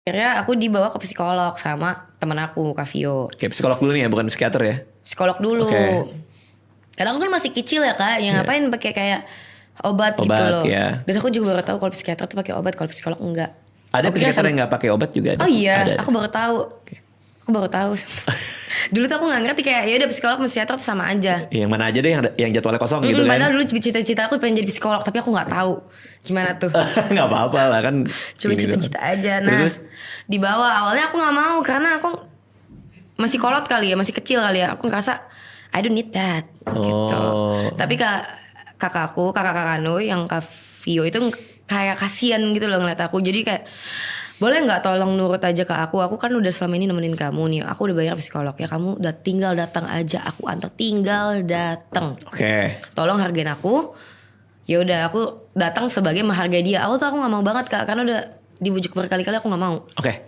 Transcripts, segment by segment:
Akhirnya aku dibawa ke psikolog sama temen aku, Kak Vio. Oke, psikolog dulu nih ya, bukan psikiater ya? Psikolog dulu. Oke. Karena aku kan masih kecil ya Kak, yang ngapain pakai kayak obat gitu loh. Ya. Dan aku juga baru tahu kalau psikiater tuh pakai obat, kalau psikolog enggak. Ada psikiater yang nggak pakai obat juga ada. Oh iya, ada. aku baru tahu. Aku baru tahu. Dulu tuh aku nggak ngerti kayak ya udah psikolog sama psikiater tuh sama aja. Yang mana aja deh yang jadwalnya kosong gitu kan. Padahal dulu cita-cita aku pengen jadi psikolog, tapi aku nggak tahu gimana tuh. Nggak apa-apa lah kan. Cuma cita-cita aja. Nah, terus? Di bawah awalnya aku nggak mau karena aku masih kolot kali ya, masih kecil kali ya. Aku ngerasa I don't need that gitu. Tapi kakak Kanu yang Kak Vio itu kayak kasihan gitu loh ngeliat aku. Jadi kayak boleh nggak tolong nurut aja ke aku kan udah selama ini nemenin kamu nih, aku udah bayar psikolog ya, kamu udah tinggal datang aja, aku antar, tinggal datang. Oke. Tolong hargain aku. Ya udah aku datang sebagai menghargai dia. Aku nggak mau banget Kak, karena udah dibujuk berkali-kali, aku nggak mau. Oke.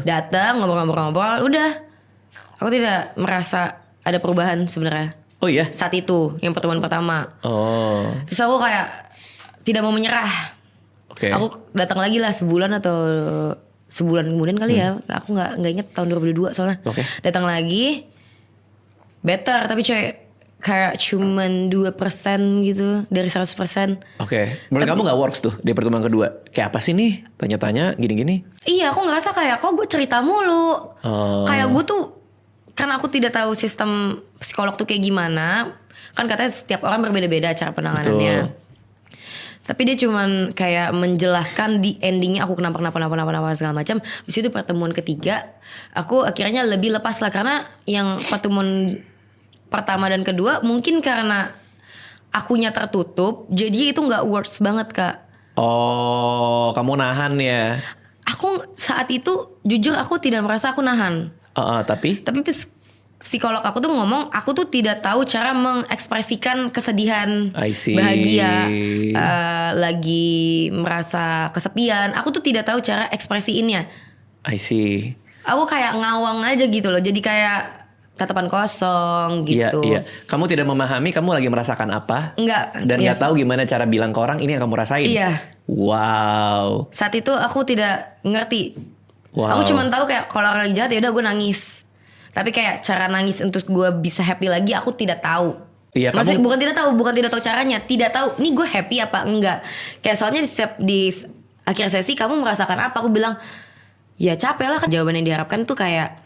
Datang ngobrol-ngobrol, udah. Aku tidak merasa ada perubahan sebenarnya. Oh iya. Saat itu yang pertemuan pertama. Terus aku kayak tidak mau menyerah. Oke. Aku datang lagi lah sebulan atau sebulan kemudian kali ya. Aku nggak inget tahun 2022 soalnya. Oke. Datang lagi, better tapi kayak cuman 2% gitu dari 100%. Oke. Menurut kamu nggak works tuh di pertemuan kedua? Kayak apa sih nih? Tanya-tanya gini-gini. Iya, aku ngerasa kayak kok gue cerita mulu. Kayak gue tuh, karena aku tidak tahu sistem psikolog tuh kayak gimana. Kan katanya setiap orang berbeda-beda cara penanganannya. Betul. Tapi dia cuman kayak menjelaskan di endingnya aku kenapa segala macam. Habis itu pertemuan ketiga, aku akhirnya lebih lepas lah, karena yang pertemuan pertama dan kedua mungkin karena akunya tertutup, jadi itu nggak works banget Kak. Oh, kamu nahan ya? Aku saat itu jujur aku tidak merasa aku nahan. Tapi psikolog aku tuh ngomong aku tuh tidak tahu cara mengekspresikan kesedihan, I see. bahagia, lagi merasa kesepian. Aku tuh tidak tahu cara ekspresiinnya. I see. Aku kayak ngawang aja gitu loh. Jadi kayak tatapan kosong gitu. Iya. Kamu tidak memahami kamu lagi merasakan apa. Enggak. Dan gak tahu gimana cara bilang ke orang ini yang kamu rasain. Iya. Wow. Saat itu aku tidak ngerti. Wow. Aku cuma tahu kayak kalau orang lagi jahat ya udah gue nangis. Tapi kayak cara nangis untuk gue bisa happy lagi aku tidak tahu. Iya, maksudnya bukan tidak tahu caranya, tidak tahu ini gue happy apa enggak. Kayak soalnya di akhir sesi kamu merasakan apa? Aku bilang ya capek lah kan. Jawaban yang diharapkan tuh kayak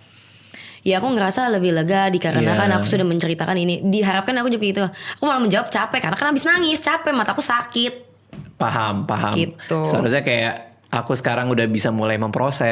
ya aku ngerasa lebih lega dikarenakan aku sudah menceritakan ini. Diharapkan aku juga gitu. Aku malah menjawab capek karena kan habis nangis, capek, mataku sakit. Paham. Gitu. Seharusnya kayak aku sekarang udah bisa mulai memproses.